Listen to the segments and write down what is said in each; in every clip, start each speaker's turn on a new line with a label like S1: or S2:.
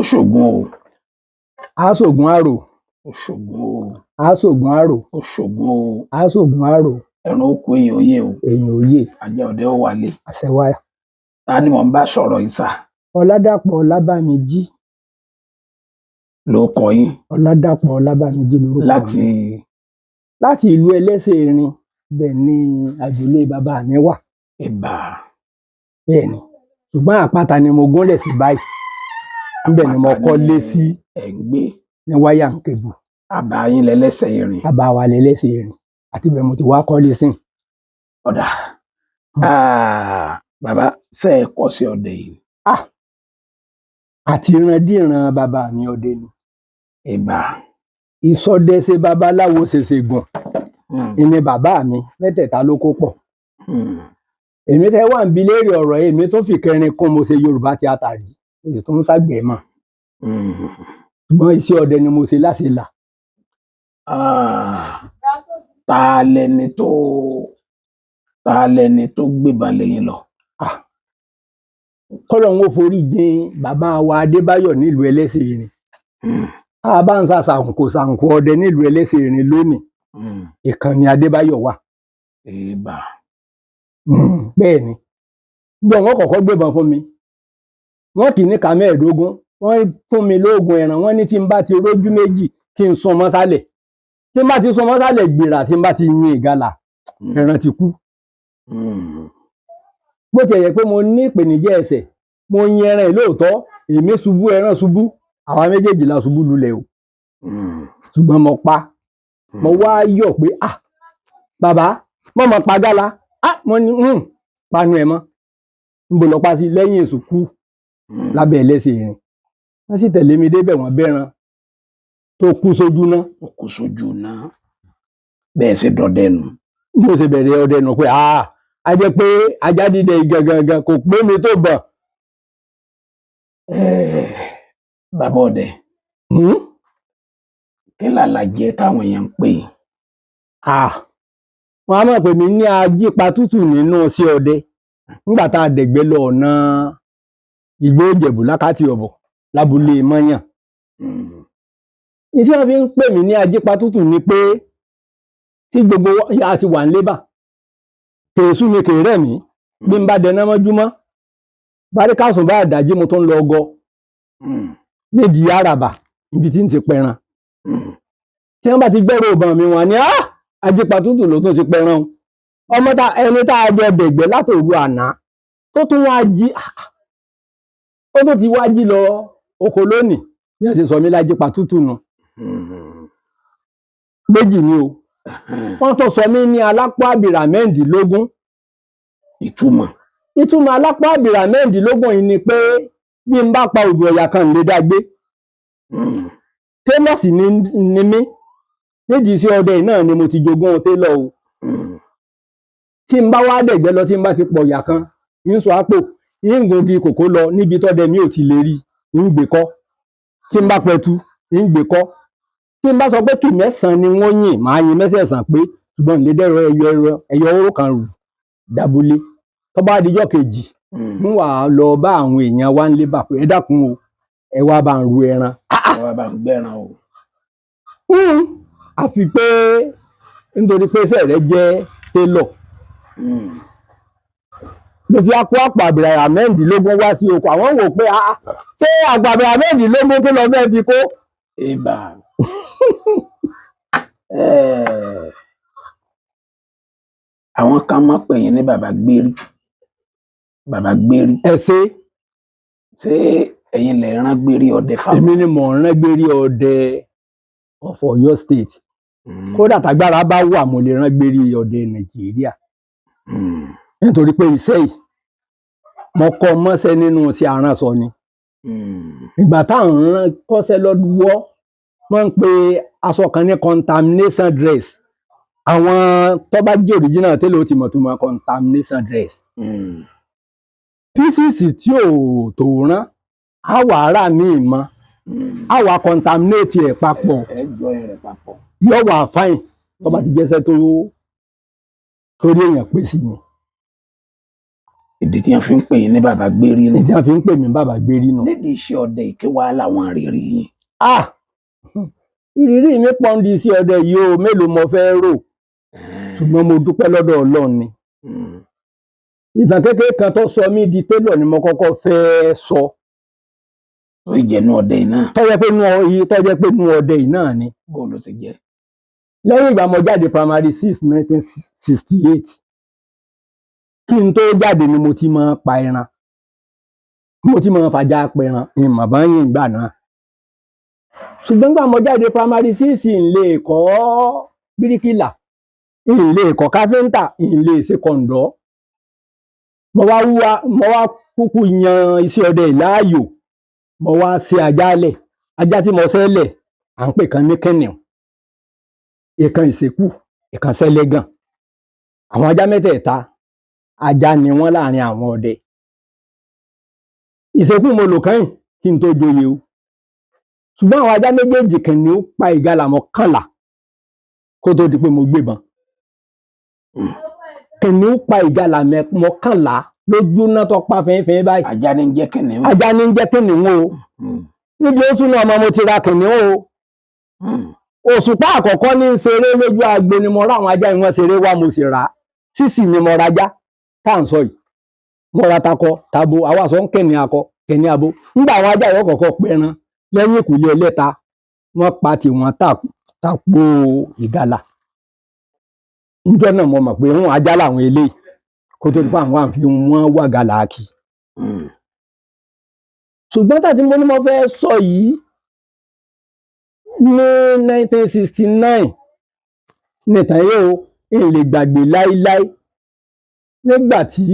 S1: ṣògùn o.
S2: á ṣògùn àrò.
S1: Ó ṣògùn o.
S2: á ṣògùn àrò.
S1: Ó ṣògùn o.
S2: á ṣògùn àrò.
S1: Ẹran ó kú èèyàn òye o.
S2: èèyàn òye.
S1: Ajá ọdẹ ó wálé.
S2: àṣẹ wá.
S1: Ta ni mò ń bá sọ̀rọ̀ yìí sà?
S2: Ọládàpọ̀ Ọlábàmíjì.
S1: Ló kọ yín.
S2: Ọládàpọ̀ Ọlábàmíjì lórúkọ mi. Láti ìlú Ẹlẹ́sẹ̀ Erin, bẹ́ẹ̀ ni àjùlé bàbá mi wà.
S1: Ìbà.
S2: Bẹ́ẹ̀ ni, ṣùgbọ́n àpáta ni mo gúnlẹ̀ sí báyìí. Níbẹ̀ ni mo kọ́lé sí.
S1: Ẹ̀ ń gbé.
S2: Ní wáyà ń kébù.
S1: Àbá yín lẹ́lẹ́sẹ̀ Erin.
S2: Àbá wa lẹ́lẹ́sẹ̀ Erin. Àti ibẹ̀ mo ti wá kọ́lé sí.
S1: Ọ̀dà. Bàbá ṣe é kọ́ sí ọdẹ yìí.
S2: Àti ìrandíran bàbá mi ọdẹ ni.
S1: Ìbà.
S2: Ìṣọdẹ ṣe babaláwo ṣèṣe gùn. Ìní bàbá mi mẹ́tẹ̀ẹ̀ta ló kó pọ̀. Èmi tẹ́ wà ń bi léèrè ọ̀rọ̀ yìí, èmi tó fi kẹrin kún mo ṣe Yorùbá tíátà rí. Mo sì tún ṣàgbẹ̀ mọ̀. Ṣùgbọ́n iṣẹ́ ọdẹ ni mo ṣe láṣẹlà.
S1: Ta lẹni tó gbébọn lẹ́yìn lọ?
S2: Kọ́lọ́hún ó forí jìn bàbá wa Adébáyọ̀ nílùú Ẹlẹ́sẹ̀ Erin. Tá a bá ń ṣàǹkó ọdẹ nílùú Ẹlẹ́sẹ̀ Erin lónìí, ìkànnì Adébáyọ̀ wà.
S1: Ìbà.
S2: Bẹ́ẹ̀ ni. Bí wọ́n kọ́kọ́ gbébọn fún mi, wọ́n kì í ní ká 15, wọ́n fún mi lóògùn ẹ̀ràn, wọ́n ní tí n bá ti rójú méjì kí n sún mọ́ sálẹ̀. Tí n bá ti sún mọ́ sálẹ̀ gbìrà, tí n bá ti yin ìgalà, ẹran ti kú. Bó ti yẹ pé mo ní ìpèníjà ẹsẹ̀, mo yin ẹran yìí lóòótọ́, èmi ṣubú, ẹran ṣubú, àwa méjèèjì la ṣubú lulẹ̀ o. Ṣùgbọ́n mo pa. Mo wá yọ̀ pé bàbá mo mọ̀ pa gálà. Mo ní panu ẹ̀ mọ́. Níbo lọ pa sí? Lẹ́yìn èṣù kú lábẹ́ Ẹlẹ́sẹ̀ Erin. Wọ́n sì tẹ̀lé mi débẹ̀, wọ́n bẹ́ran tó kú sójú náà.
S1: Ó kú sójú náà. Bẹ́ẹ̀ ṣe dọdẹ nù.
S2: Mo ṣe bẹ̀rẹ̀ ọdẹ nù pé a jẹ́ pé ajá dídẹ gangan kò pé mi tó bọ̀.
S1: Bàbá ọdẹ. Kí làlàjẹ táwọn èèyàn ń pè?
S2: Wọ́n á mọ̀ pé mi ní ajípa tútù nínú sí ọdẹ. Nígbà tá a dẹ̀gbẹ́ lọ ọ̀nà Ìgbó Ìjẹ̀bú lákàtì ọ̀bọ̀ lábúlé Mọ́yàn. Ìdí wọ́n fi ń pè mí ní ajípa tútù ni pé tí gbogbo ya ti wà ń lébà, kèésù ni kèérẹ̀ mí, bí n bá dẹná mọ́júmọ́, Báríkàsùn bá àdájí mo tó ń lọ ọgọ nídìí àràbà ibi tí ń ti pẹran. Tí wọ́n bá ti gbẹ́rọ ọ̀bọ̀n mi wọ́n ní ajípa tútù ló tún ti pẹran. Ọmọ ẹni tá a jọ dẹ̀gbẹ́ látòru àná tó tún wá jí, ó tún ti wá jí lọ oko lónìí, bí wọ́n ti sọ mí lájípa tútù nù. Méjì ni o. Wọ́n tó sọ mí ní alápá àbìrà mẹ́rìndínlógún. Ìtumọ̀ alápá àbìrà mẹ́rìndínlógún yìí ni pé bí n bá pa òdù ọ̀yà kan lè dágbé. Télọ̀sì ni mí. Nídìí iṣẹ́ ọdẹ náà ni mo ti jogún télọ̀ o. Tí n bá wá dẹ̀gbẹ́ lọ, tí n bá ti pọ̀ ọ̀yà kan, ń sọ àpò, ń gògì kòkó lọ níbi tọ́dẹ mi ò ti lè rí, ń gbé kọ́. Tí n bá pẹtu, ń gbé kọ́. Tí n bá sọ pé kì mẹ́sàn-án ni wọ́n yìn, màá yin mẹ́sẹ̀ẹ̀sán pé ṣùgbọ́n lè dẹ̀rọ ẹyọ oró kan rù dábúlé. Tó bá dijọ́ kejì, ń wà lọ bá àwọn èèyàn wá ń lé bà pé ẹ dákun o, ẹ wá bá ń ru ẹran.
S1: Ẹ wá bá ń gbẹ́ran o.
S2: Àfi pé nítorí pé iṣẹ́ rẹ jẹ́ télọ̀. Mo fi àpò àbìrà mẹ́rìndínlógún wá sí oko. Àwọn wò pé ṣé àpò àbìrà mẹ́rìndínlógún kí lọ fẹ́ fi kó?
S1: Ìbà. Àwọn kan máa pè yín ní bàbá gbérí. Bàbá gbérí. Ṣé ẹ̀yin lè rán gbérí ọdẹ fáwọn?
S2: Èmi ni mò ń rán gbérí ọdẹ of Ọ̀yọ́ State. Kódà tágbára bá wà, mo lè rán gbérí ọdẹ Nàìjíríà. Nítorí pé iṣẹ́ yìí mo kọ́ mọ́ṣẹ́ nínú iṣẹ́ aránṣọ ni. Ìgbà táwọn rán kọ́ṣẹ́ lọ́wọ́, wọ́n ń pe aṣọ kan ní contamination dress. Àwọn tó bá jẹ́ original tẹ́lẹ̀ ó ti mọ̀ tó mọ̀ contamination dress. Písìsì tí ò tó rán, á wà ara míì mọ́, á wà contaminate ẹ̀ papọ̀. Yóò wà fine tó bá ti jẹ́ṣẹ́ tó rí èèyàn pé sí ni.
S1: ìdí tí wọ́n fi ń pè yín ní bàbá gbérí nù.
S2: ní tí wọ́n fi ń pè mí bàbá gbérí nù.
S1: nídìí iṣẹ́ ọdẹ ìké wá làwọn àrèrè yín.
S2: ìrírí mi pọ̀ ń di iṣẹ́ ọdẹ yìí o, mélòó mo fẹ́ rò, ṣùgbọ́n mo dúpẹ́ lọ́dọ̀ Ọlọ́run ni. ìtàn kékeré kan tó sọ mí di télọ̀ ni mo kọ́kọ́ fẹ́ sọ.
S1: tó ìjẹnu ọdẹ yìí náà.
S2: tó jẹ́ pé inú ọdẹ yìí náà ni.
S1: bó ló ti jẹ́.
S2: lẹ́yìn ìgbà mo jáde primary 6 1968 kí n tó jáde ni mo ti máa pa ẹran, mo ti máa fàjà pẹran ìmọ̀ bá yín ìgbà náà. ṣùgbọ́n nígbà mo jáde primary 6 n lè kọ́ bíríkìlà, n lè kọ́ káfíńtà, n lè ṣe kọ̀ǹdọ́. mo wá kúkú yan iṣẹ́ ọdẹ ìláàyò. mo wá ṣe ajálẹ̀, ajá tí mo ṣẹ́lẹ̀ à ń pè kan ní kẹ́nìún, ìkan ìṣekú, ìkan ṣẹlẹ́gàn. àwọn ajá mẹ́tẹ̀ẹ̀ta ajá ni wọ́n láàrin àwọn ọdẹ. ìṣekú mo lò kẹ́yìn kí n tó joyè o, ṣùgbọ́n àwọn ajá méjèèjì kìnìún pa ìgalà mọ́kànlá kó tó di pé mo gbébọn. kìnìún pa ìgalà mọ́kànlá lójú náà tó pa fínfín báyìí.
S1: ajá ní ń jẹ́ kìnìún.
S2: ajá ní ń jẹ́ kìnìún o. níbi ó tún náà mo ti ra kìnìún o. òṣùpá àkọ́kọ́ ní ń ṣeré lójú agbo ni mo rá àwọn ajá ìwọ̀n ṣeré wá mo sì rà á. sísì ni mo rajá tá à ń sọ yìí. mo ra takọ tabo, àwa sọ ń kìnìún akọ kìnìún abo. nígbà àwọn ajá ìwọ̀n kọ̀ọ̀kan pẹran lẹ́yìn ìkùlé ẹlẹ́ta wọ́n pa tiwọn tàpó ìgalà. níjọ́ náà mo mọ̀ pé wọ́n ajá làwọn eléyìí kó tó nípa àwọn àfi wọ́n wà gàlà kì. ṣùgbọ́n tàbí mo ní mo fẹ́ sọ yìí ní 1969 nìtàn yìí o n lè gbàgbé láíláí nígbà tí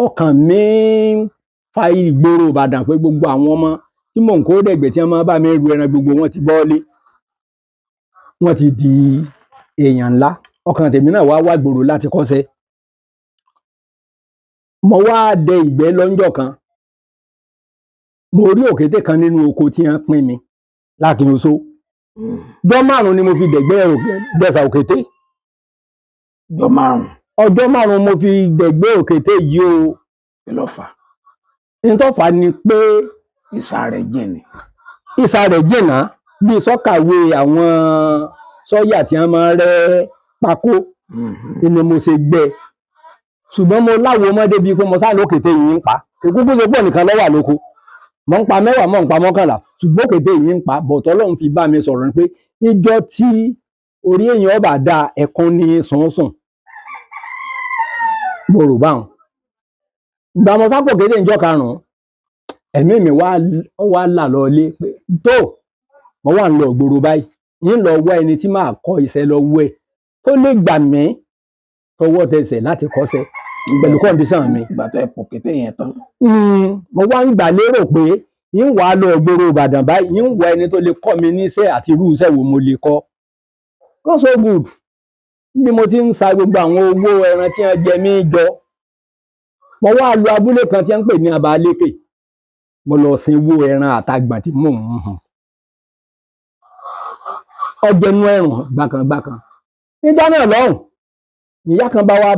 S2: ọkàn mi fa ìgboro Ìbàdàn pé gbogbo àwọn ọmọ tí mò ń kó dẹ̀gbẹ́ tí wọ́n máa bá mi ru ẹran gbogbo wọn ti bọ́lé, wọ́n ti di èèyàn ńlá. ọkàn tèmi náà wá gbòòrò láti kọ́ṣẹ́. mo wá dẹ ìgbẹ́ lọ́njọ́ kan, mo rí òkété kan nínú oko tí wọ́n pín mi lákin oṣó. ọjọ́ 5 ni mo fi dẹ̀sà òkété. ọjọ́ 5 mo fi dẹ̀gbẹ́ òkété yìí o.
S1: kí ló fà?
S2: ní tó fà ni pé
S1: ìsà rẹ̀ jìn ni.
S2: ìsà rẹ̀ jìnnà bí sọ́kàwé àwọn sọ́yà tí wọ́n máa rẹ́ pákó ni mo ṣe gbẹ́. ṣùgbọ́n mo láwo ọmọdé bíi pé mo sá lókété yìí ń pa. ìkúkú ṣe pọ̀ nìkan lọ́wọ́ àlóko. mo ń pa 10, mo ń pa 11, ṣùgbọ́n òkété yìí ń pa. bọ̀tọ̀ Ọlọ́run fi bá mi sọ̀rọ̀ ni pé níjọ́ tí orí èèyàn ọba dá ẹ̀kan ní sùnsùn. mo rò báwọn. ìgbà mo sápò kéde ìjọ 5 ẹ̀mí mi wá là lọ ilé pé tó mo wà ń lọ ìgboro báyìí yín lọ wá ẹni tí máa kọ́ iṣẹ́ lọ́wọ́ ẹ̀ tó lè gbà mí tọwọ́ tẹsẹ̀ láti kọ́ṣẹ́ pẹ̀lú kọ́ndíṣàn mi.
S1: ìgbà tó ẹ pò kété yẹn tán.
S2: mo wá ń gbà lérò pé yín wà á lọ ìgboro Ìbàdàn báyìí yín wá ẹni tó lè kọ́ mi níṣẹ́ àti irú iṣẹ́ wo mo lè kọ́. not so good. bí mo ti ń sa gbogbo àwọn owó ẹran tí wọ́n jẹ mí jọ, mo wá lọ abúlé kan tí wọ́n ń pè ní Abalékè. mo lọ sinwó ẹran àtàgbà tí mò ń hàn. ọjẹnu ẹrùn gbàkàngbàkàn. níjọ́ náà lọ́hùn ìyá kan bá wa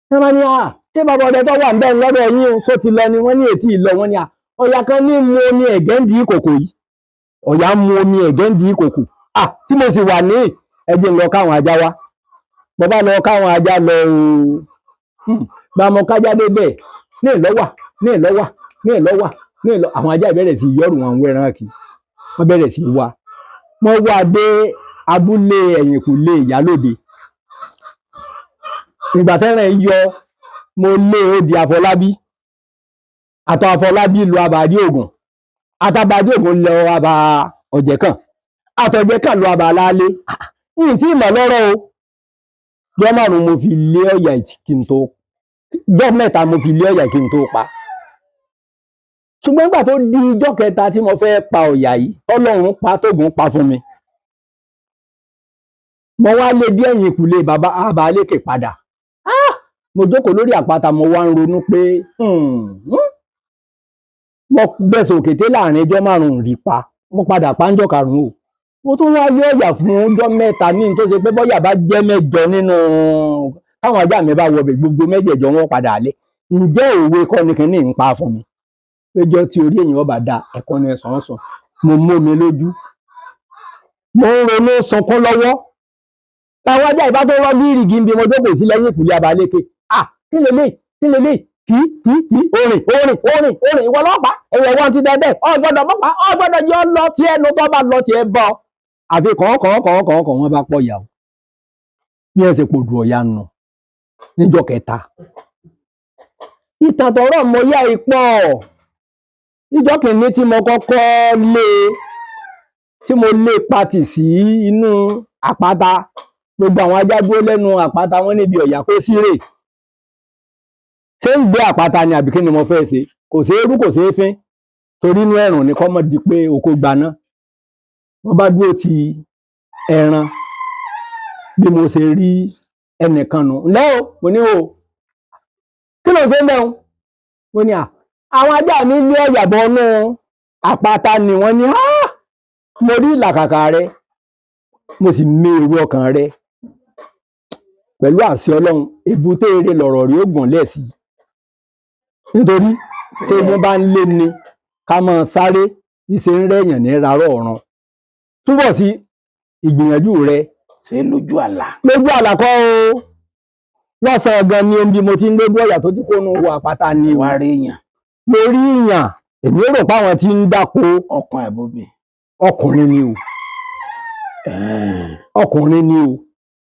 S2: wọ́n máa ní ṣé bàbá ọdẹ tó wà ń bẹ́ẹ̀ lọ́dọ̀ yín o só ti lọ ni wọ́n ní ètí ìlọ wọ́n ní ọ̀yà kan ní mu omi ẹ̀gẹ́ ń di ìkòkò yìí. ọ̀yà mu omi ẹ̀gẹ́ ń di ìkòkò. tí mo sì wà ní ẹjẹ ń lọ káwọn ajá wá. mo bá lọ káwọn ajá lọ bá mo kájá débẹ̀ ní ìlọ́wà àwọn ajá ìbẹ̀rẹ̀ sí yọrù wọn wẹ́ran kì. wọ́n bẹ̀rẹ̀ sí wá. wọ́n wá dé abúlé ẹ̀yìnkùlé Ìyálóde. ìgbà tẹ́rẹ̀ yọ mo lé odi Àfọlábí. àtọ̀ Àfọlábí lọ Àbàdí Ògùn. àtàbàdí Ògùn lọ Àbà Ọ̀jẹ̀kàn. àtọ̀jẹ̀kàn lọ Àbà Lálé. yìí tí ìmọ̀ lọ́rọ̀ o. ọjọ́ 5 mo fi lé ọ̀yà kí n tó. ọjọ́ 3 mo fi lé ọ̀yà kí n tó pa. ṣùgbọ́n nígbà tó di ọjọ́ 3 tí mo fẹ́ pa ọ̀yà yìí Ọlọ́run pa tógun pa fún mi. mo wá lé dé ẹ̀yìn ìkùlé bàbá Abalékè padà. mo jókòó lórí àpáta mo wá ń ronú pé mo gbẹ̀sẹ̀ òkété láàrin ọjọ́ 5 rí pa. mo padà pa ńjọ́ 5 o. mo tún wá yọ ọ̀yà fún ọjọ́ 3 ní tó ṣe pé bọ́yà bá jẹ́ 8 nínú táwọn ajá mi bá wọbẹ̀ gbogbo mẹ́jẹ̀ẹ̀jọ wọn padà lé. Ǹjẹ́ òwe kọ́ ni kìíní ń pa fún mi péjọ tí orí èèyàn bá da ẹ̀kọ́ ni ẹ̀sán sùn. Mo mú mi lójú, mo ń ronú sunkún lọ́wọ́ táwọn ajá ìbá tó rọ́ bí ìrìgì ń bí mo jókòó sí lẹ́yìn ìkùlé Abaléke. Kí lélẹ̀ kí orin ìwọ lọ́pàá ẹ̀yẹ̀ wọn ti dẹ́dẹ́ ọ̀gbọ́dọ̀ mọ́pàá ọ̀gbọ́dọ̀ yọ lọ tí ẹnu tó bá lọ tiẹ̀ bọ̀ àfi kọ̀ọ̀kọ̀ọ̀kọ̀ọ̀kọ̀ wọn bá pọ̀ yà ó bí ẹ ṣe pòdù ọ̀yà nù níjọ́ kẹta. Ìtàn tọ̀rọ̀ mọ yá ipò níjọ́ kìíní tí mo kọ́kọ́ tí mo lé patì sí inú àpáta, gbogbo àwọn ajá dúró lẹ́nu àpáta wọn níbi ọ̀yà kó sírè. Ṣé ń gbé àpáta ni àbí kí ni mo fẹ́ ṣe? Kò ṣeé rú kò ṣeé fín torí inú ẹ̀rùn ni kọ́ mọ́ di pé oko gbaná. Wọ́n bá dúró ti ẹran bí mo ṣe rí ẹnìkan nù. Ǹlẹ́ o, mo ní o, kí ló ṣe ń bẹ̀ ń? Mo ní àwọn ajá mi ní ọ̀yà bọ́nú àpáta ni wọ́n ní mo rí ìlàkàkà rẹ, mo sì mé èrò ọkàn rẹ. Pẹ̀lú àṣẹ Ọlọ́run, èbúté eré lọ̀rọ̀ rí ó gùn lẹ̀ sí. Nítorí tí wọ́n bá ń lé ni ká máa sáré níṣe ń rẹ̀yàn ní rárọ̀ ọ̀ràn. Túbọ̀ sí ìgbìyànjú rẹ.
S1: Ṣé lójú àlá?
S2: Lójú àlá kọ́ o. Lọ́sàn-án gan ni bí mo ti ń lójú ọ̀yà tó ti kó nu wo àpáta ni
S1: wá rí èèyàn.
S2: Mo rí èèyàn, èmi rò pé àwọn tí ń dáko.
S1: Ọkùnrin àbóbì?
S2: Ọkùnrin ni o. Ọkùnrin ni o.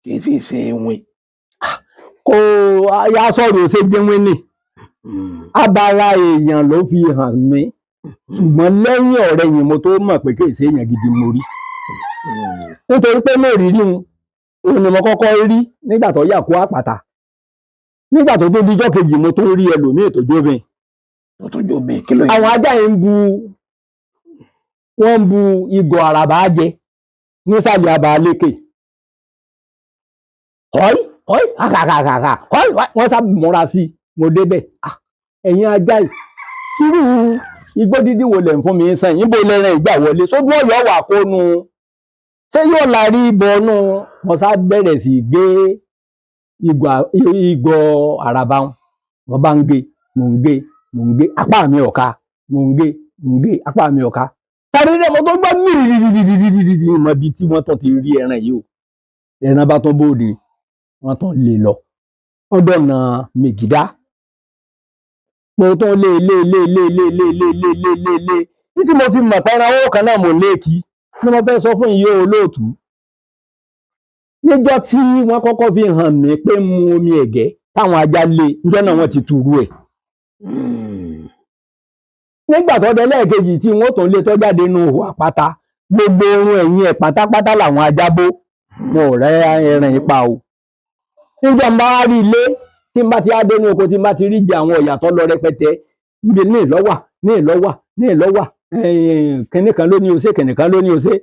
S1: Kì í sì ṣe ewin.
S2: Kò ya sọ̀rọ̀ ṣe jẹ́wìn ni. Abara èèyàn ló fi hàn mí. Ṣùgbọ́n lẹ́yìn ọ̀rẹ́ yìí mo tó mọ̀ pé kì í ṣe èèyàn gidi mo rí. Nítorí pé mo rí òun ni mo kọ́kọ́ rí nígbà tó yà kó àpáta. Nígbà tó tó dijọ́ kejì mo tó rí ẹlòmíì tó jóbìn.
S1: Kí ló yẹ?
S2: Àwọn ajá yìí wọ́n ń bu ìgọ̀ àràbà jẹ nísàlẹ̀ Abaléke. Àkàkàkàkà wọ́n sá múra sí mo débẹ̀. Ẹ̀yin ajá yìí irú igbó dídí wo lẹ̀ ń fún mi sàn yín bó lẹ́rìn ìgbà wọlé sójú ọ̀yọ́ wà kónú ṣé yóò la rí ìbọnú. Mo sá bẹ̀rẹ̀ sí gbé ìgọ̀ àràbà wọn. Mo bá ń gé mò ń gé apá mi ọ̀ka mò ń gé apá mi ọ̀ka. Tàbí ilé mo tó gbọ́ gbìrìrìrìrìrìrì mọ ibi tí wọ́n tán ti rí ẹran yìí o. Ẹran bá tán bóde wọ́n tán lè lọ ọ̀dọ̀ ọ̀nà Mègídá. Mo tán lé ní tí mo fi mọ̀ pé ẹran owó kan náà mò ń lé kí ni mo fẹ́ sọ fún ìyá olóòtú. Níjọ́ tí wọ́n kọ́kọ́ fi hàn mí pé mu omi ẹ̀gẹ́ táwọn ajá lé níjọ́ náà wọ́n ti tùrú ẹ̀. Nígbà tó dé lẹ́ẹ̀kejì tí wọ́n tó lé tó jáde nínú ihò àpáta gbogbo orun ẹ̀yìn ẹ̀ pátápátá làwọn ajá bó. Mo ò rẹ́ ẹran ipa o. Níjọ́ ń bá wá rí ilé tí n bá ti á dé ní oko tí n bá ti rí jẹ àwọn ọ̀yà tó lọ rẹpẹtẹ níbi ní ìlọ́wà kìnì kan ló ní ose kìnì kan ló ní ose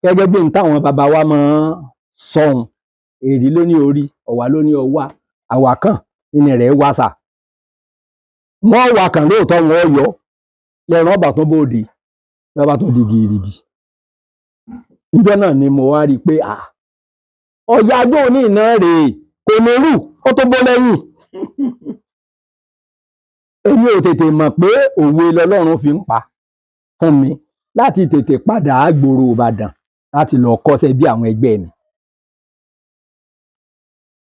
S2: gẹ́gẹ́ bí n táwọn bàbá wa máa sọ̀hún. Èrí ló ní orí ọ̀wà ló ní ọwà àwàkàn ìní rẹ̀ wàsà. Wọ́n wà kàn lóòótọ́ wọn yọ lẹ́ran ọba tó bóde lọ́ba tó di gìrìgì. Níjọ́ náà ni mo wá rí i pé ọ̀yà ajó ní iná rèé kò ní rù ó tó bó lẹ́yìn. Èmi ò tètè mọ̀ pé òwe lọ́lọ́run fi ń pa fún mi láti tètè padà àgbòrò Ìbàdàn láti lọ kọ́ṣẹ́ bí àwọn ẹgbẹ́ mi.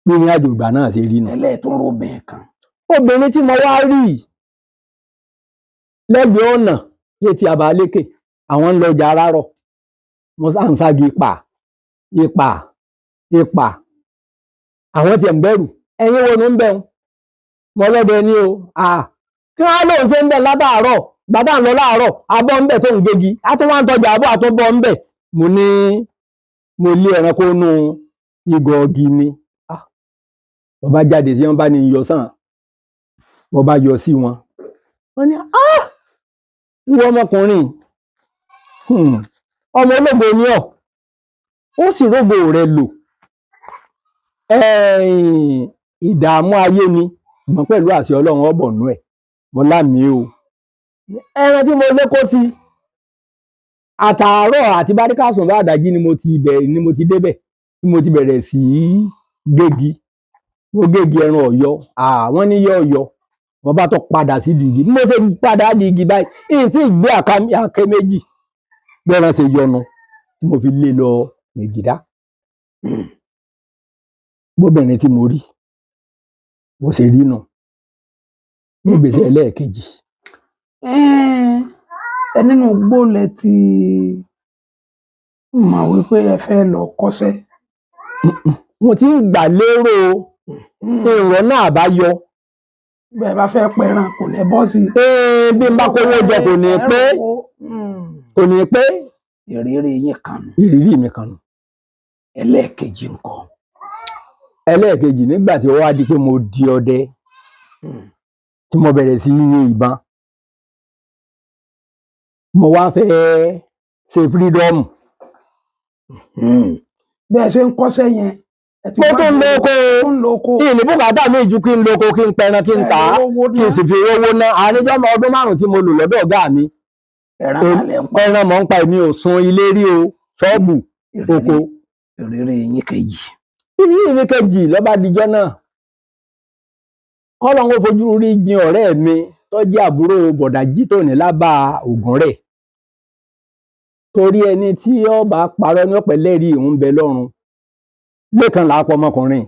S2: Bí ní àjò ìgbà náà ṣe rí nù.
S1: Ẹlẹ́ẹ̀tún róbìnrin kan.
S2: Obìnrin tí mo wá rí lẹ́gbẹ̀ẹ́ ọ̀nà yé ti Abaléke àwọn ń lọ ọjà Arárọ̀. Mo sá ń ságì ipa àwọn tiẹ̀ ń bẹ̀rù ẹ̀yin wo ló ń bẹ̀ ń mọ lọ́dẹ ni o. Kí wọ́n lóun ṣe ń bẹ̀ látàárọ̀ gbàdá ń lọ láàárọ̀ abọ́ ń bẹ̀ tó ń gégi á tún wá ń tọjà àbọ̀ àtúbọ̀ ń bẹ̀. Mo ní mo lé ẹranko nú ìgọ̀ ọ̀gì ni. Mo bá jáde sí wọn bá ní yọ sàn mo bá yọ sí wọn. Wọ́n ní ìwọ ọmọkùnrin ọmọ ológo ni ọ́ ó sì rógbò rẹ lò. Ìdààmú ayé ni ṣùgbọ́n pẹ̀lú àṣẹ Ọlọ́run ọ̀bọ̀nú ẹ̀ mo lámì o. Ẹran tí mo lé kó sí àtàárọ̀ àti Báríkàsùn bá àdájí ni mo ti débẹ̀ tí mo ti bẹ̀rẹ̀ sí gégi mo gégi ẹran ọ̀yọ́ wọ́n ní yọ ọ̀yọ́ mo bá tó padà sí dìgì mo ṣe padà dìgì báyìí ìyìn tí ìgbé àkẹ́ méjì gbẹ́ran ṣe yọnu tí mo fi lé lọ Mègídá bóbìnrin tí mo rí bó ṣe rí nù ní ìgbésẹ̀ ẹlẹ́ẹ̀kejì.
S1: Ẹ nínú gbólẹ̀ tí mọ̀ wípé ẹ fẹ́ lọ kọ́ṣẹ́.
S2: Mo ti ń gbà lérò ìrọ̀ náà àbáyọ.
S1: Bẹ́ẹ̀ bá fẹ́ pẹran kò ní bọ́ sí.
S2: Bí n bá kówó jẹ kò ní pé.
S1: Ìrírí yín kan nù.
S2: Ìrírí mi kan nù.
S1: Ẹlẹ́ẹ̀kejì ńkọ́?
S2: Ẹlẹ́ẹ̀kejì nígbà tí ó wá di pé mo di ọdẹ tí mo bẹ̀rẹ̀ sí yin ìbọn mo wá fẹ́ ṣe fírídọ́ọ̀mù.
S1: Bẹ́ẹ̀ ṣe ń kọ́ṣẹ́ yẹn.
S2: Mo tún ń lóko ìní bùkátà mi ju kí n lóko kí n pẹran kí n tà á kí n sì fi owó ná àníjọ́ ọdún 5 tí mo lò lọ́dọ̀ ọ̀gá mi. Ẹran mọ̀ ń pa èmi ò sun ilé rí o ṣọ́ọ̀bù oko.
S1: Ìrírí yín kejì.
S2: Ìrírí mi kejì lọ́ba dijọ́ náà kọ́lọ́n ó fojú rí jin ọ̀rẹ́ mi tó jẹ́ àbúrò Bọ̀dájí tó ní lábà ògùn rẹ̀ torí ẹni tí ó bá parọ́ ní ọ̀pẹ̀ lẹ́rìí òun bẹ lọ́run lẹ́kan làápọ̀ ọmọkùnrin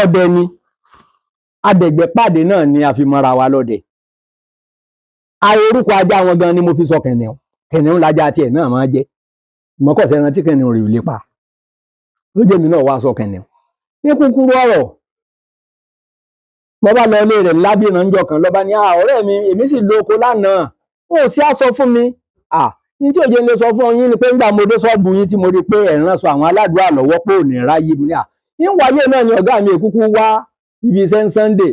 S2: ọdẹ ni adẹ̀gbẹ́ pàdé náà ni a fi mọ́ra wa lọ́dẹ. Orúkọ ajá wọn gan ni mo fi sọ kẹ̀nìún lájá tiẹ̀ náà máa jẹ́ ìmọ̀kọ̀sẹ̀ ẹran tí kẹ̀nìún rè ò lè pa ló jẹ́ mi náà wá sọ kẹ̀nìún. Ní kúkúrú ọ̀rọ̀ mo bá lọ ilé rẹ̀ lábìrán jọ kan lọ́ba ní ọ̀rẹ́ mi èmi sì lóko lánàá ó sì á sọ fún mi ní tí òjò lè sọ fún yín ni pé nígbà mo dé ṣọ́ọ̀bù yín tí mo rí pé ẹ̀ràn sọ àwọn aládùúgbò lọ́wọ́ pé ò ní ráyé mi ní yín wáyé náà ni ọ̀gá mi èkúkú wá ibi iṣẹ́ Sunday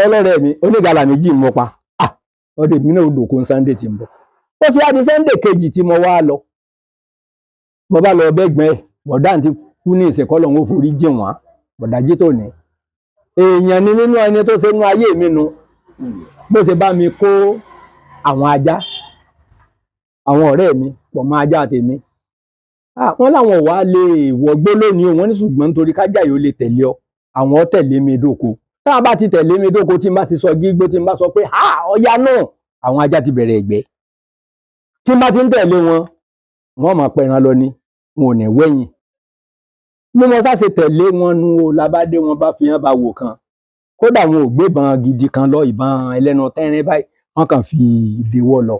S2: ọlọ́rẹ́ mi onígalà méjì mo pa ọdẹ mi náà dòkó Sunday tí ń bọ̀ ó sì á di Sunday kejì tí mo wá lọ mo bá lọ bẹ́gbẹ́ bọ̀dá àti kú ní ìsìnkọ́ lọ́wọ́ forí jìn wọ́n Bọ̀dájí tó ní èèyàn ni nínú ẹni tó ṣe nú ayé mi nu bó ṣe bá mi kó àwọn ajá àwọn ọ̀rẹ́ mi pọ̀ mọ́ ajá tèmi wọ́n láwọn wà lè wọgbó lónìí o wọ́n ní ṣùgbọ́n nítorí kájà yóò lè tẹ̀lé ọ àwọn tẹ̀lé mi dóko tá a bá ti tẹ̀lé mi dóko tí n bá ti sọ gígbó tí n bá sọ pé ọya náà àwọn ajá ti bẹ̀rẹ̀ ẹ̀gbẹ́ tí n bá ti ń tẹ̀lé wọn wọ́n máa pẹran lọ ni wọn ò ní wẹ̀yìn bí mo sá ṣe tẹ̀lé wọn nu o labádé wọn bá fi hàn bá wò kan kódà wọn ò gbébọn gidi kan lọ ìbọn ẹlẹ́nu tẹ́rín báyìí wọ́n kàn fi ìdíwọ́ lọ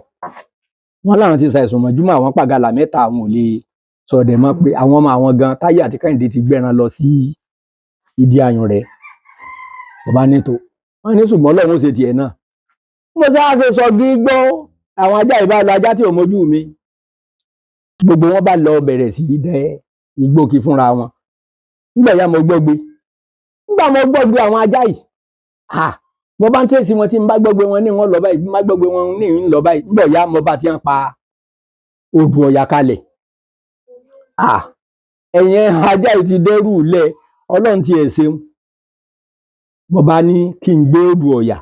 S2: wọ́n láwọn ti ṣàìsùn mọ́júmọ́ àwọn pàgàlà mẹ́ta àwọn ò lè sọdẹ mọ́ pé àwọn ọmọ àwọn gan Táyé àti Kẹ́hìndé ti gbẹ́ran lọ sí ìdí ayùn rẹ̀ bàbá nítò wọ́n ní ṣùgbọ́n Ọlọ́run ó ṣe tiẹ̀ náà mo sá ṣe sọ gbígbọ́ àwọn ajá ìbálò ajá tí ò mójú mi gbogbo wọn bá lọ bẹ̀rẹ̀ sí dẹ igbóki fúnra wọn nígbà yá mo gbọ́gbe àwọn ajá yìí mo bá ń tẹ̀sí wọn tí n bá gbọ́gbe wọn ní wọn lọ báyìí bí n bá gbọ́gbe wọn ní ń lọ báyìí nígbà yá mo bá ti ń pa odù ọ̀yà kalẹ̀ ẹ̀yìn ajá yìí ti dẹ́rù lẹ̀ Ọlọ́run ti ẹ̀ ṣeun mo bá ní kí n gbé odù ọ̀yà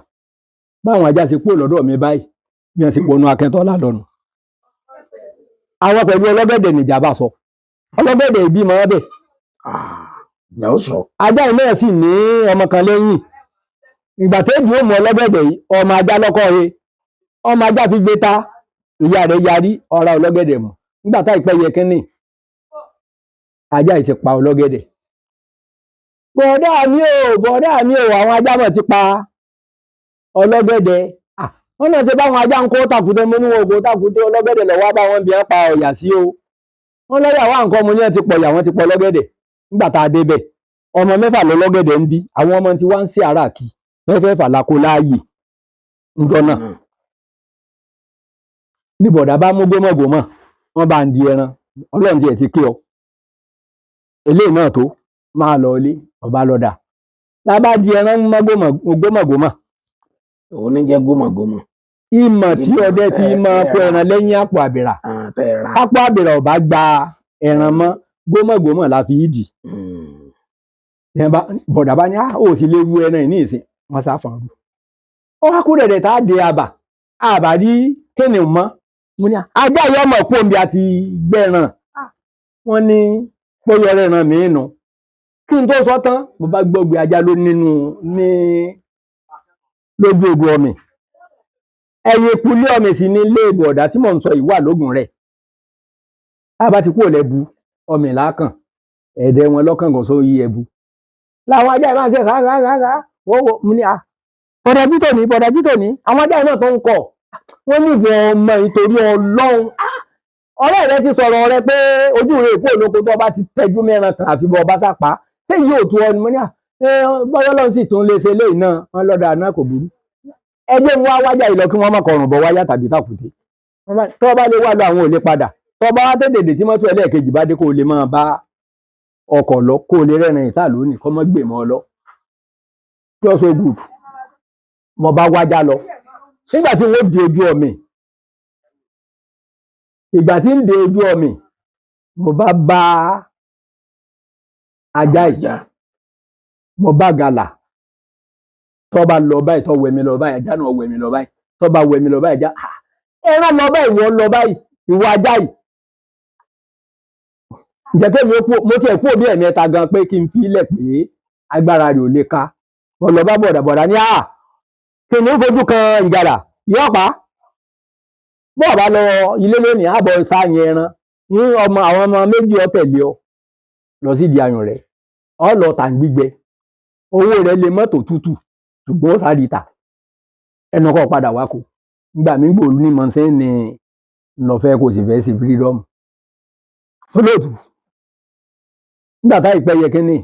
S2: báwọn ajá ṣe kúrò lọ́dọ̀ mi báyìí bí wọ́n ṣe pọnú Akíntọ́lá lọ́nu àwọn pẹ̀lú ọlọ́gẹ̀dẹ̀ nìjà bá sọ ọlọ́gẹ̀dẹ̀ ìbímọ bẹ̀ ajá yìí náà sì ní ọmọ kan lẹ́yìn ìgbà tẹ́bí ó mú ọlọ́gẹ̀dẹ̀ yìí ọmọ ajá lọ́kọ́ he ọmọ ajá fi gbé ta ìyá rẹ̀ yarí ọ̀rá ọlọ́gẹ̀dẹ̀ mọ̀ nígbà tá ìpẹ́ yẹ kínní ajá yìí ti pa ọlọ́gẹ̀dẹ̀ bọ̀dá mi ò àwọn ajá mọ̀ ti pa ọlọ́gẹ̀dẹ̀ wọ́n náà ṣe báwọn ajá ń kó tàkùtẹ́ mo ní wọn kó tàkùtẹ́ ọlọ́gẹ̀dẹ̀ lọ́wọ́ bá wọn bí wọ́n pa ọ̀yà sí o wọ́n lọ́yà wá nǹkan mo ní ẹ ti pọ̀ yà wọ́n ti pọ̀ ọlọ́gẹ̀dẹ̀ nígbà tá a débẹ̀ ọmọ 6 lọ́lọ́gẹ̀dẹ̀ ń bí àwọn ọmọ tí wá ń sí ara kì mẹ́fẹ̀ẹ̀fà làkó láàyè ńjọ́ náà ní bọ̀dá bá mú gbọ́mọ̀gbọ́mọ̀ wọ́n bá ń di ẹran Ọlọ́run tiẹ̀ ti kí ọ eléyìí náà tó máa lọ ilé ọba lọ́dà lábá di ẹran mọ́ gbọ́mọ̀gbọ́mọ̀
S1: òun ní jẹ́ gbọ́mọ̀gbọ́mọ̀
S2: ìmọ̀ tí ọdẹ fi máa kó ẹran lẹ́yìn àpò àbìrà àpò àbìrà ọba gba ẹran mọ́ gbọ́mọ̀gbọ́mọ̀ la fi ìdì bọ̀dà bá ní ó sì lè wú ẹran ní ìsìn wọn sá fún ọdún ó wá kú dẹ̀dẹ̀ tá a dé àbá rí kéènì mọ́ mo ní ajá yọ ọmọ pòǹbì àti gbẹ̀ràn wọn ní pọ́yọrẹ ẹran mi nù kí n tó sọ tán mo bá gbọ́gbé ajá ló nínú ní lójú ogun ọmì ẹ̀yìn ìkúlé ọmì sì ní ilé ìbọ̀dá tí mò ń sọ yìí wà lógùn rẹ̀ a bá ti kúrò lẹ́bu ọmì lákàn ẹ̀ẹ́dẹ̀ wọn lọ́kàn gàn sórí ẹbu làwọn ajá ìmáà ṣe rárá owó mo ní bọ̀dá jítò ní àwọn ajá náà tó ń kọ̀ wọ́n ní ìwọ̀n ọmọ ìtorí Ọlọ́run ọ̀rẹ́ rẹ ti sọ̀rọ̀ rẹ pé ojú rẹ èkó olóko tó bá ti tẹjú mẹ́ran kan àfi bọ́ ọba sápá ṣé yóò tó ọ ni mo ní bọ́yọ́ lọ́n sì tún lè ṣe léyìí náà wọ́n lọ́dà náà kò burú ẹgbẹ́ ń wá wájà ìlọ kí wọ́n má kọrùn bọ̀ wáyà tàbí tàkùté tó bá lè wá lọ àwọn ò lè padà tó bá wá tètè tí mọ́tò ẹlẹ́ẹ̀kejì bá dé kó o lè máa bá ọkọ̀ lọ kó o lè rẹ́rìn ìta lónìí kọ́ mọ́ gbè mọ́ ọ lọ just so good mo bá wájà lọ nígbà tí wọ́n di ojú ọmì ìgbà tí ń de ojú ọmì mo bá ajá ìjà mo bá gàlà tó bá lọ báyìí tó wẹ̀mí lọ báyìí ajá náà wẹ̀mí lọ báyìí tó bá wẹ̀mí lọ báyìí ajá ẹran lọ báyìí wọ́n lọ báyìí ìwọ ajá yìí ǹjẹ́ kí mo tiẹ̀ kú òbí ẹ̀mẹ́ta gan pé kí n fi ilẹ̀ pé agbára rẹ̀ ò lè ka mo lọ bá bọ̀dàbọ̀dà ní kí ni ó fojú kan ìgàrà yóò pa bọ́ọ̀ bá lọ ilé lónìí àbọ̀ sáyẹn ẹran ní àwọn ọmọ méjì ọ̀tẹ̀lẹ̀ ọ lọ sí di ayùn rẹ̀ ọ lọ tà ń gbígbẹ owó rẹ̀ lè mọ́tò tútù ṣùgbọ́n ó sáré ta ẹnu kọ́ padà wá kó nígbà mí gbòòlù ní mọ̀ọ́sẹ́ ni lọ fẹ́ kó sì fẹ́ sí fírídọ́ọ̀mù olóòtú nígbà tá ìpẹ́ yẹ kínní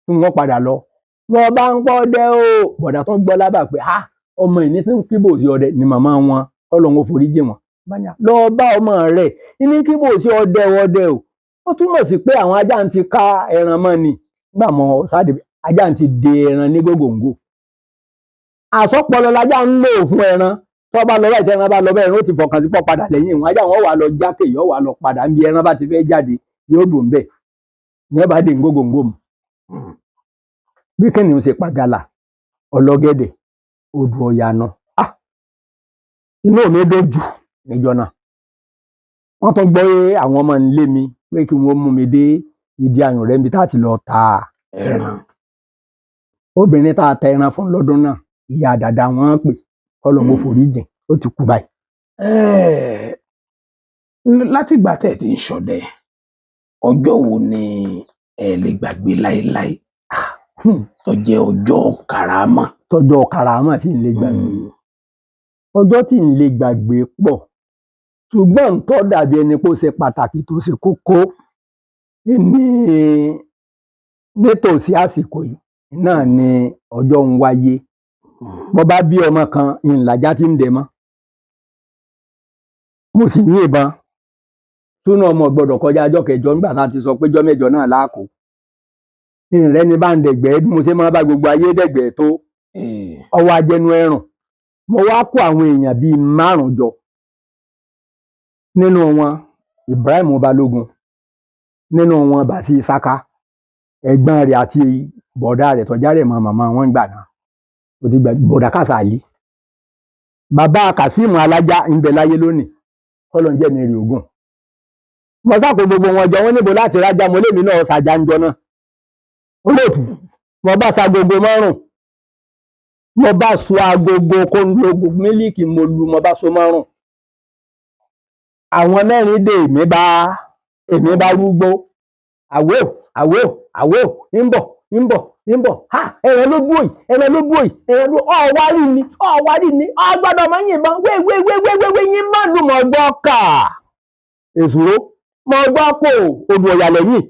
S2: tí wọ́n padà lọ wọ́n bá ń pọ́ dẹ́ o bọ̀dà tó ń gbọ́ lábà pé ọmọ ìní tí ń kíbò sí ọdẹ ni màmá wọn Ọlọ́run forí jì wọ́n lọ bá ọmọ rẹ̀ ní kíbò sí ọdẹ o ó túmọ̀ sí pé àwọn ajá ń ti ká ẹran mọ́ ni nígbà mọ́ sáde ajá ń ti de ẹran ní gógóńgó àsọpọlọ lajá ń lò fún ẹran tó bá lọ báyìí tí ẹran bá lọ bẹ́ẹ̀ ẹran ó ti fọkàn sí pọ̀ padà lẹ́yìn ìwọ̀n ajá wọn wà lọ jákè yóò wà lọ padà níbi ẹran bá ti fẹ́ jáde yóò dùn bẹ́ẹ̀ ní ọba dé gógóńgó mu bí kìnìún ṣe pàgàlà ọlọ́gẹ̀dẹ̀ odò ọ̀yànà inú mi dojú níjọ náà wọ́n tún gbọ́ àwọn ọmọ nílé mi pé kí wọ́n mú mi dé ìdí ayùn rẹ̀ níbi tá a ti lọ ta ẹran obìnrin tá a ta ẹran fún lọ́dún náà ìyá dàda wọn pè kọlọmọ forí jìn ó ti kú báyìí.
S1: látìgbà tẹ́ ẹ ti ń ṣọdẹ ọjọ́ wo ni ẹ lè gbàgbé láéláé tó jẹ́ ọjọ́ kàrámà.
S2: tọjọ́ kàrámà tí ń lè gbàgbé ọjọ́ tí ń lè gbàgbé pọ̀ ṣùgbọ́n tó dàbí ẹni pé ó ṣe pàtàkì tó ṣe kókó ní nítòsí àsìkò yìí náà ni ọjọ́ ń wáyé mo bá bí ọmọ kan ìlàjá tí ń dẹ mọ́ mo sì yìnbọn túnú ọmọ gbọ́dọ̀ kọjá ọjọ́ kẹjọ nígbà tá a ti sọ pé ọjọ́ mẹ́jọ náà láàkó ìrìn ni bá ń dẹ̀gbẹ́ bí mo ṣe máa bá gbogbo ayé dẹ̀gbẹ́ tó ọwọ́ ajẹnu ẹrùn mo wá kó àwọn èèyàn bíi 5 jọ nínú wọn Ibrahim Balógun nínú wọn Bàsí Saka ẹ̀gbọ́n rẹ̀ àti bọ̀dá rẹ̀ tọ́já rẹ̀ mọ́ màmá wọn gbà náà ó ti gbà bọ̀dá Kàsálí bàbá Kàsímù Alájá ń bẹ láyé lónìí kọ́lọ̀ ń jẹ́ mi rí ogun mo sáko gbogbo wọn jọ wọn níbo láti rájá mo lémi náà ṣàjà ń jọ náà olóòtú mo bá ṣagogo 5 mo bá so agogo kóńdógó mílíkì mo lu mo bá so 5 àwọn 4 dé èmi bá rúgbó àwò ń bọ̀ ẹran ló bú òyì ọ̀wárí ni ọgbọ́dọ̀ máa yìnbọn wéwéwéwéwé yìnbọn lù mọ́ gbọ́ kà èsúró mọ́ gbọ́ kò odò ọ̀yà lẹ́yìn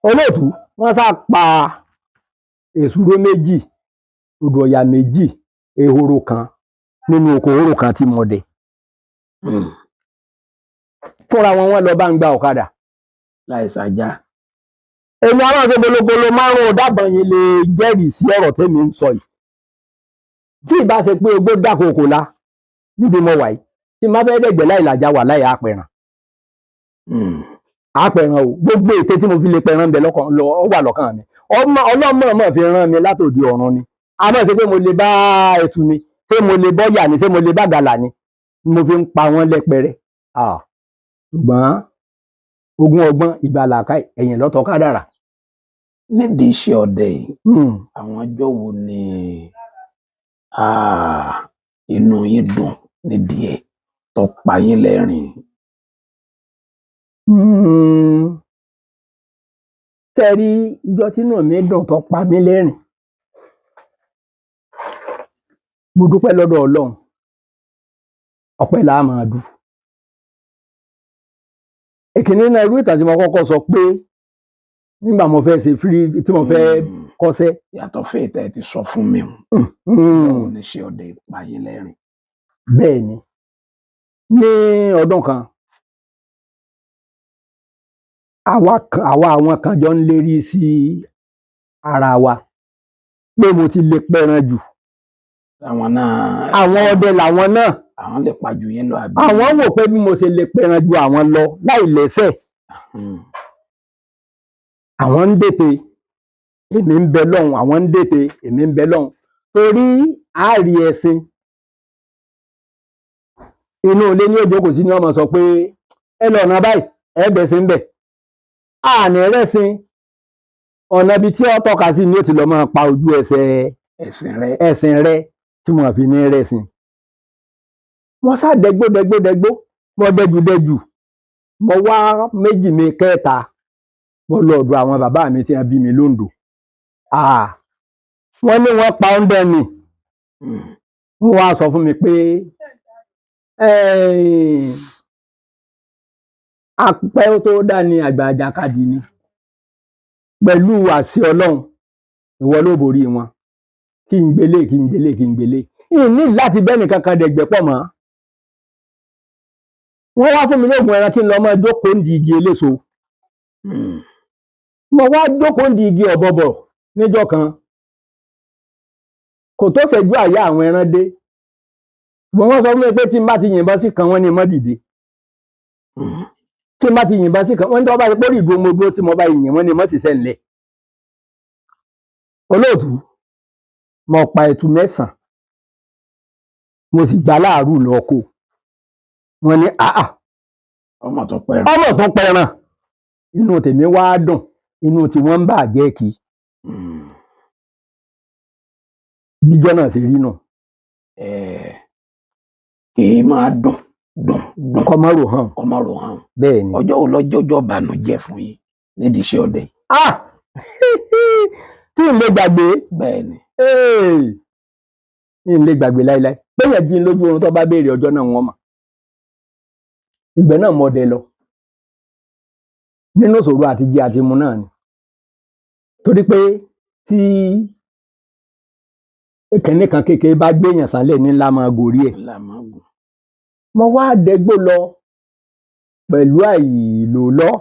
S2: olóòtú wọ́n sá pa èsúró 2 odò ọ̀yà 2 ehoro kan nínú oko ehoro kan tí mo dẹ̀ fúnra wọn lọ bá ń gba ọ̀kadà
S1: láìsàjá
S2: èmi àwọn àti bolobolo 5 ọ̀dàbọ̀n yìí lè jẹ́rìí sí ọ̀rọ̀ tẹ́mi ń sọ yìí tí ìbá ṣe pé ogbó dákòókò la níbi mo wà yìí tí má fẹ́ dẹ̀gbẹ́ láìlàjá wà láì àpẹ̀ràn o gbogbo ète tí mo fi lè pẹ̀ràn bẹ wà lọ́kàn mi ọlọ́mọ fi rán mi látòdì ọ̀run ni a mọ̀ sí pé mo lè bá ẹtù ni ṣé mo lè bọ́yà ni ṣé mo lè bá gàlà ni mo fi ń pa wọ́n lẹ́pẹ̀rẹ́ ṣùgbọ́n ogún ọgbọ́n ìgbàlàkà ẹ̀yìn lọ́tọ̀ kádàrà
S1: nídìí iṣẹ́ ọdẹ yìí àwọn ọjọ́ wo ni inú yín dùn nídìí ẹ̀ tó pa yín lẹ́rìn?
S2: Tẹ́ rí ìjọ tínú mi dùn tó pa mí lẹ́rìn, mo dúpẹ́ lọ́dọ̀ Ọlọ́run, ọpẹ́ là á máa dù. Ìkíní náà irú ìtàn tí mo kọ́kọ́ sọ pé nígbà mo fẹ́ ṣe tí mo fẹ́ kọ́ṣẹ́.
S1: Yàtọ̀ fún ìtàn ẹ ti sọ fún mi báwo ni iṣẹ́ ọdẹ pa yín lẹ́rìn?
S2: Bẹ́ẹ̀ ni, ní ọdún kan àwa àwọn kan jọ ń lérí sí ara wa pé mo ti lè pẹran jù.
S1: Àwọn
S2: ọdẹ làwọn náà.
S1: Àwọn lè pa jù yín lọ àbí?
S2: Àwọn wò pé bí mo ṣe lè pẹran ju àwọn lọ láì lẹ́sẹ̀. Àwọn ń dètè, èmi ń bẹ lọ́hùn, àwọn ń dètè, èmi ń bẹ lọ́hùn. Torí àárí ẹṣin inú ilé ní òjò kò sí ní ọmọ sọ pé ẹ lọ ọ̀nà báyìí ẹ bẹ̀ sí ń bẹ̀. Àní rẹ́sìn ọ̀nà ibi tí ó tọ́ka sí ni ó ti lọ máa pa ojú ẹṣin rẹ tí mo fi ní rẹ́sìn. Wọ́n sá dẹgbó, mo dẹjù, mo wá méjì mi kẹta, mo lọ ọ̀dọ̀ àwọn bàbá mi tí wọ́n bí mi lóńdó. Wọ́n ní wọ́n pa oúnjẹ ni. Wọ́n wá sọ fún mi pé apẹ́ tó dá ní àgbà àjàkadì ni, pẹ̀lú àṣẹ Ọlọ́run ìwọ ló borí wọn. Kí n gbélé. Ìní láti bẹ́ẹ̀ nìkan kan dẹ̀gbẹ́ pọ̀ mọ́. Wọ́n wá fún mi lóògùn ẹran kí n lọ máa jókòó ní igi eléso. Mo wá jókòó ní igi ọ̀bọ̀bọ̀ níjọ́ kan. Kò tó ṣẹ́jú àyà àwọn ẹran dé. Wọ́n sọ fún mi pé tí n bá ti yìnbọn sí kan wọ́n ní má dìde. Tí n bá ti yìnbọn sí kan wọ́n ní tí wọ́n bá ti pórí ìdúró mo dúró, tí mo bá yìn wọ́n ní má ṣiṣẹ́ ńlẹ̀. Olóòtú, mo pa ẹtu 9, mo sì gbá láàrú lọ kó. Wọ́n ní
S1: ọmọ tó
S2: pẹran. Inú tèmi wá dùn, inú tí wọ́n ń bàjẹ́ kí. Bíjọ́ náà ṣe rí nù.
S1: Kì í máa dùn.
S2: Kọ́mọ́rò hàn. Bẹ́ẹ̀ ni.
S1: Ọjọ́ wo lọ́jọ́jọ́ bànújẹ́ fún yín nídìí iṣẹ́ ọdẹ?
S2: Tí n lè gbàgbé.
S1: Bẹ́ẹ̀ ni.
S2: N lè gbàgbé láíláí. Bẹ́ẹ̀ jí n lójú oorun tó bá béèrè ọjọ́ náà wọ́n mọ̀. Ìgbẹ́ náà mo dẹ lọ. Nínú ìṣòro àti jẹ àti mu náà ni. Torí pé tí ìkíní kan kékeré bá gbéyàn sálẹ̀ ní ńlá máa gòrí ẹ̀. Mo wá dẹgbó lọ pẹ̀lú àìlòlọ́.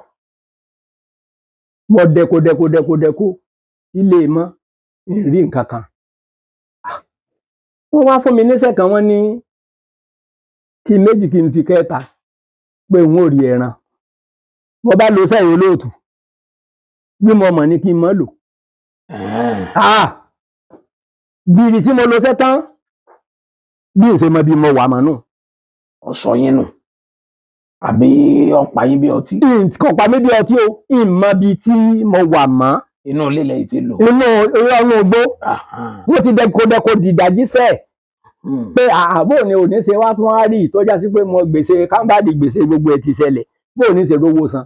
S2: Mo dẹko ilé mọ́ ìrí nǹkan kan. Wọ́n wá fún mi níṣẹ́ kan, wọ́n ní kí méjì kí n fi kẹta pé n ó rí ẹran. Mo bá lo sẹ́yìn olóòtú bí mo mọ̀ ní kí n mọ́ lò. Bìrì tí mo lo sẹ́tán bí n ṣe mọ bí mo wà mọ́ nù.
S1: Ọ̀sọ̀ yín nù àbí ọ̀pá yín bí ọtí?
S2: Kọ̀pá mi bí ọtí o, ìmọ̀ bí tí mo wà mọ́.
S1: Inú ilé lẹ́yìn tí lò.
S2: Inú igbó. Wọ́n ti dẹko dìdájí sẹ́ẹ̀. Pé bó ni òní ṣe wá tún wá rí ìtọ́já sí pé mo gbèsè kámbàdì gbèsè gbogbo ẹ̀ ti ṣẹlẹ̀. Bó ní ṣe rówó san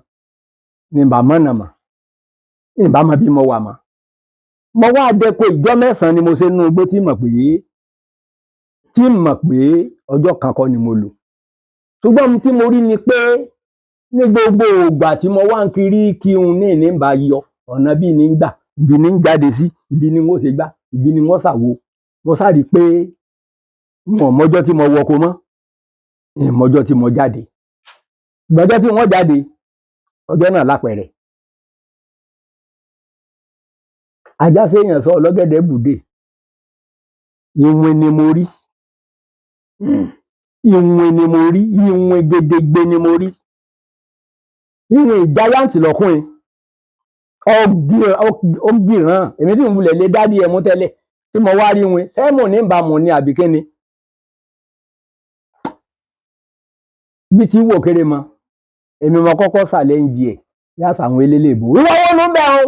S2: ní bàmọ́nàmọ́. Ìbámọ́ bí mo wà mọ́. Mo wá dẹko ìjọ́ 9 ni mo ṣe nínú igbó tí mọ̀ pé ọjọ́ kan kọ́ ni mo lò. Ṣùgbọ́n tí mo rí ni pé ní gbogbo ìgbà tí mo wá ń kiri kí n ní ìbá yọ ọ̀nà bí ní gbà, ibi ní jáde sí, ibi ní wọ́n ṣe gbá, ibi ní wọ́n ṣàwo. Mo sáré pé wọn mọ́jọ́ tí mo wọko mọ́, mọ́jọ́ tí mo jáde. Ìgbọ́jọ́ tí wọ́n jáde, ọjọ́ náà lápẹẹrẹ. Ajá séèyàn sọ ọlọ́gẹ̀dẹ̀ bùdé. Ìwìn ni mo rí. Ìwìn gedegbe ni mo rí. Ìwìn ìjáyàǹtì lọ́kùnrin. Ó gbìràn. Èmi tí mo wulẹ̀ lé dádì ẹ̀ mú tẹ́lẹ̀ tí mo wá rí ìwìn. Sẹ́mù ní ìbámu ni àbí kíni. Bí tí wò kéré mọ, èmi mo kọ́kọ́ sàlẹ̀ ń jẹ ẹ̀ yá sàwọn eléléèbó. Ìwọ wo ló ń bẹ̀ ọ́n?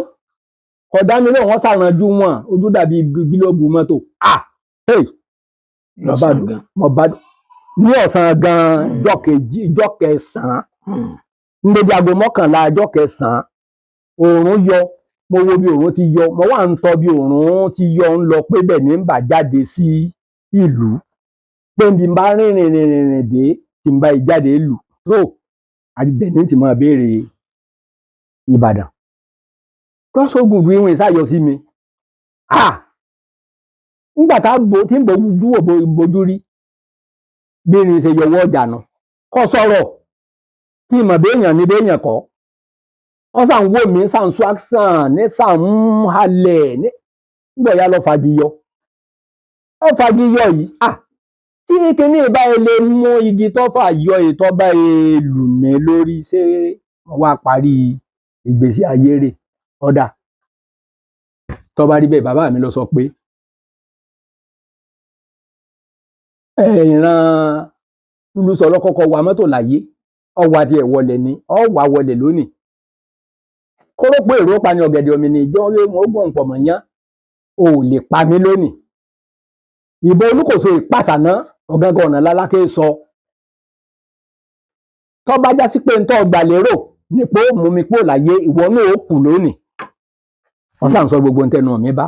S2: ọ̀dá mi náà wọ́n ṣàrànjú wọn ojú dàbí gílóòbù mọ́tò
S1: lọ́sàn gan.
S2: mo bá ní ọ̀sán gan ìjọ́ kẹsàn-án ní dédé aago 11 ọjọ́ kẹsàn-án oòrùn yọ mo wo bí oòrùn ti yọ mo wà ń tọ́ bí oòrùn ti yọ ń lọ pé bẹ́ẹ̀ ní ń bà jáde sí ìlú pé bí n bá rìnrìn dé tí n bá ìjáde ìlú tó àgbẹ̀ ní ti máa béèrè Ìbàdàn kọ́sọ́gùn bí wọn ìsáyọ sí mi nígbà tá tí ń bojú bojú rí bí irin ṣe yọwọ́ ọjà nù kọ́ sọ̀rọ̀ kí ìmọ̀ béèyàn ní béèyàn kọ́ wọ́n sàn wò mí sàn sọ àṣàn ní sàn ń halẹ̀ nígbà ya lọ fagiyọ ọ fagiyọ yìí tí kinní ìbá ilé mú igi tó fà yọ ìtọ́ bá lù mí lórí ṣé wàá parí ìgbésí ayé rẹ̀ ọ̀dà tó bá rí bẹ́ẹ̀ bàbá mi lọ sọ pé ìran lùsọ lọ́kọ́kọ́ wa mọ́tò láyé ọwọ́ àti ẹ̀wọlẹ̀ ni ọwọ́ àwọlẹ̀ lónìí kóró pé èrò pa ni ọ̀gẹ̀dẹ̀ omi ní ìjọ ogun pọ̀ mọ́ yán ò lè pa mí lónìí ìbọn Olúkòso ìpàṣàná ọ̀gángan ọ̀nà lálákè sọ tó bá já sí pé ń tọ́ gbà lérò nípò mú mi kúrò láyé ìwọ náà ó kù lónìí wọ́n sàn sọ gbogbo ntẹnu mi bá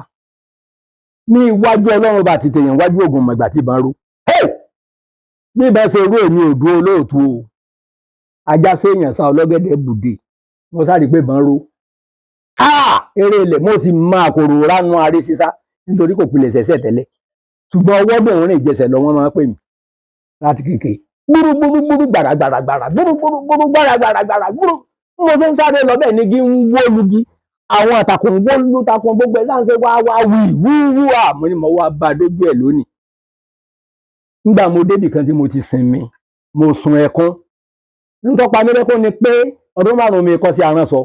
S2: ní iwájú Ọlọ́run bá ti tèèyàn wájú ògùn mọ̀gbà tí ìbọn rú bí ìbá ṣe rú èmi ò dúró lóòtú o ajá séèyàn sá ọlọ́gẹ̀dẹ̀ bùdè mo sáré pé ìbọn rú eré ilẹ̀ mo sì máa kòrò ránú arí sísá nítorí kò pilẹ̀ ṣẹ̀ṣẹ̀ tẹ́lẹ̀ ṣùgbọ́n ọwọ́dún rìn jẹsẹ̀ lọ wọ́n máa ń pè mí láti kékeré gbúrúgbúrúgbúrú gbàràgbàràgbàrà gbúrúgbúrúgbúrú gbàràgbàràgbàrà gbúrú mo ṣe ń sáré lọ bẹ́ẹ̀ ni kí ń wó lugi àwọn àtàkùn wó takùn gbogbo ẹ̀ láǹṣẹ́ wá wíwú àmọ́ ni mo wá bá dójú ẹ̀ lónìí nígbà mo débì kan tí mo ti sinmi mo sun ẹkún nítorí pa mí lẹ́kún ni pé ọdún 5 mi kọ́ sí aránṣọ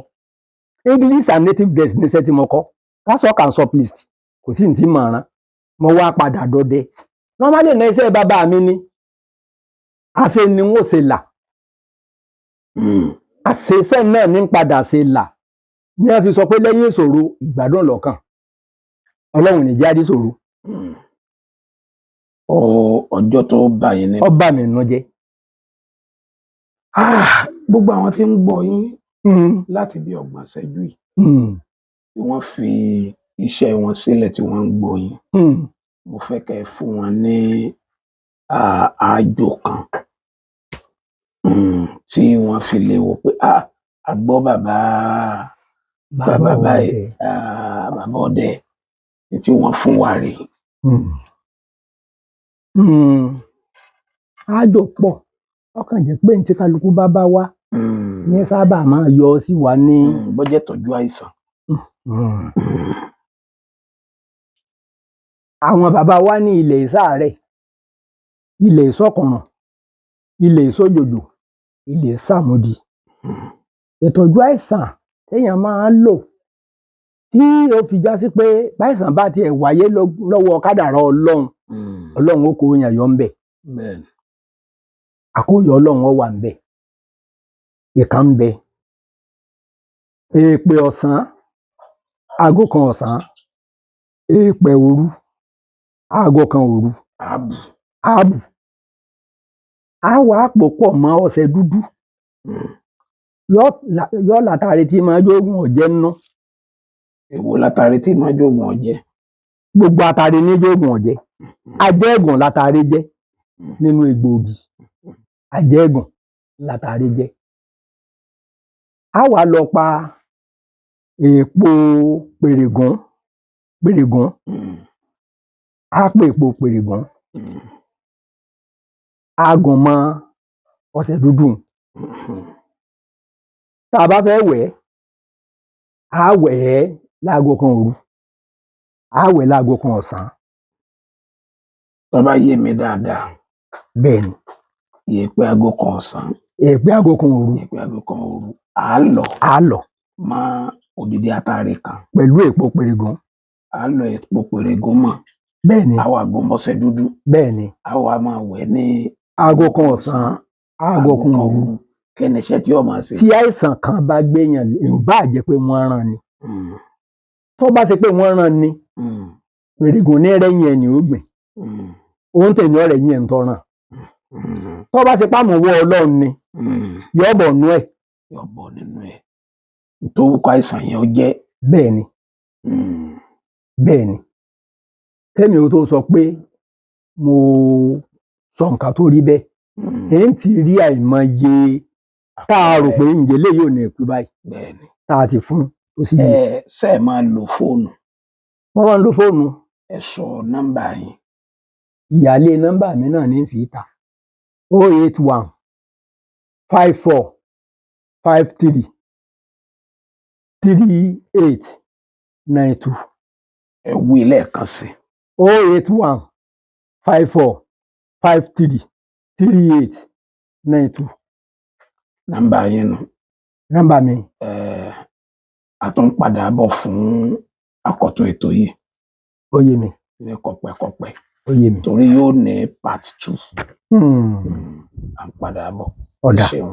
S2: English and native dress níṣẹ́ tí mo kọ́ that's all can surplus kò sí ní tí mo rán mo wá padà dọdẹ normally náà iṣẹ́ bàbá mi ni àṣẹ ni wọ́n ṣe là àṣẹṣẹ́ náà ní padà ṣe là ní wọ́n fi sọ pé lẹ́yìn ìṣòro ìgbádùn lọ́kàn Ọlọ́run ní jáde ìṣòro.
S1: Ọjọ́ tó bá yín ní.
S2: Ọba mi nù jẹ́.
S1: Gbogbo àwọn tí ń gbọ́ yín láti bí 30 ìṣẹ́jú yìí tí wọ́n fi iṣẹ́ wọn sílẹ̀ tí wọ́n ń gbọ́ yín mo fẹ́ kẹ́ ẹ fún wọn ní àjò kan tí wọ́n fi lè wò pé a gbọ́ bàbá báyìí bàbá ọdẹ tí wọ́n fún wa rèé.
S2: Àjò pọ̀ ọkàn jẹ́ pé ní tí kálukú bá wá ní sábà máa yọ sí wa ní
S1: bọ́jẹ́ tọ́jú àìsàn.
S2: Àwọn bàbá wa ní ilẹ̀ ìsáàrẹ̀ ilẹ̀ ìsọkùnrùn ilẹ̀ ìsójòjò ilẹ̀ ìsàmúdì ìtọ́jú àìsàn téèyàn máa ń lò tí ó fi já sí pé báìsàn bá tiẹ̀ wáyé lọ́wọ́ kádàrá Ọlọ́run ó kó yàn yọ ń bẹ̀ àkóyọ Ọlọ́run ó wà ń bẹ̀ ìka ń bẹ èèpẹ̀ ọ̀sán aago 1 ọ̀sán èèpẹ̀ òru aago 1 òru ààbù àwọ̀ àpò pọ̀ mọ́ ọṣẹ dúdú yọ látàrí tí máa jógun ọ̀jẹ́ nínú.
S1: Èwo látàrí tí máa jógun ọ̀jẹ́?
S2: Gbogbo àtàrí ní jógun ọ̀jẹ́ ajẹ́gùn látàrí jẹ́ nínú egbòogi ajẹ́gùn látàrí jẹ́. A wá lọ pa èèpo pèrègún a pè èpo pèrègún a gùn mọ́ ọṣẹ dúdú tá a bá fẹ́ wẹ̀ á wẹ̀ ẹ́ láago 1 òru á wẹ̀ láago 1 ọ̀sán.
S1: Tó bá yé mi dáadáa.
S2: Bẹ́ẹ̀ ni.
S1: Èèpẹ̀ aago 1 ọ̀sán.
S2: Èèpẹ̀ aago 1 òru.
S1: Èèpẹ̀ aago 1 òru.
S2: À lọ.
S1: Mọ́ òdìdí àtàrí kan.
S2: Pẹ̀lú èpo pèrègún.
S1: À lọ èpo pèrègún mọ́.
S2: Bẹ́ẹ̀ ni.
S1: A wá gùn mọ́ṣẹ́ dúdú.
S2: Bẹ́ẹ̀ ni.
S1: A wá máa wẹ̀ ní
S2: aago 1 ọ̀sán aago 1 òru.
S1: Kí ni iṣẹ́ tí ó máa ṣe?
S2: Tí àìsàn kan bá gbéyàn ò bá jẹ́ pé wọ́n rán ni tó bá ṣe pé wọ́n rán ni pèrègùn ní rẹ́yìn ẹni ó gbìn òun tẹ̀lé ọ̀rẹ́ yẹn ń tọ́ràn tó bá ṣe pàmòwọ́ Ọlọ́run ni yóò bọ̀ nú ẹ̀.
S1: yóò bọ̀ nínú ẹ̀ tó kọ àìsàn yẹn ó jẹ́.
S2: bẹ́ẹ̀ ni bẹ́ẹ̀ ni kẹ́mi ó tó sọ pé mo sọ nǹkan tó rí bẹ́ẹ̀ èyí ti rí àìmọye tá a rò pé ǹjẹ́ lè yóò ní ẹ̀kú báyìí
S1: bẹ́ẹ̀ni
S2: tá a ti fún tó sì yẹ.
S1: ṣe é máa lo fóònù.
S2: wọ́n máa ń lo fóònù.
S1: ẹ sọ nọ́mbà yín.
S2: ìyáálé nọ́mbà mi náà ní fi ta 081 54 53 38 92.
S1: ẹ wí lẹ́ẹ̀kan sí.
S2: 081 54 53 38 92.
S1: nọ́mbà yín nù.
S2: nọ́mbà mi.
S1: a tún padà bọ̀ fún àkọ́tún ètò yìí.
S2: ó yé mi.
S1: ní kọ̀pẹ́kọ̀pẹ́.
S2: ó yé mi.
S1: torí yóò ní part 2. à ń padà bọ̀.
S2: ọ̀dà.
S1: ṣeun.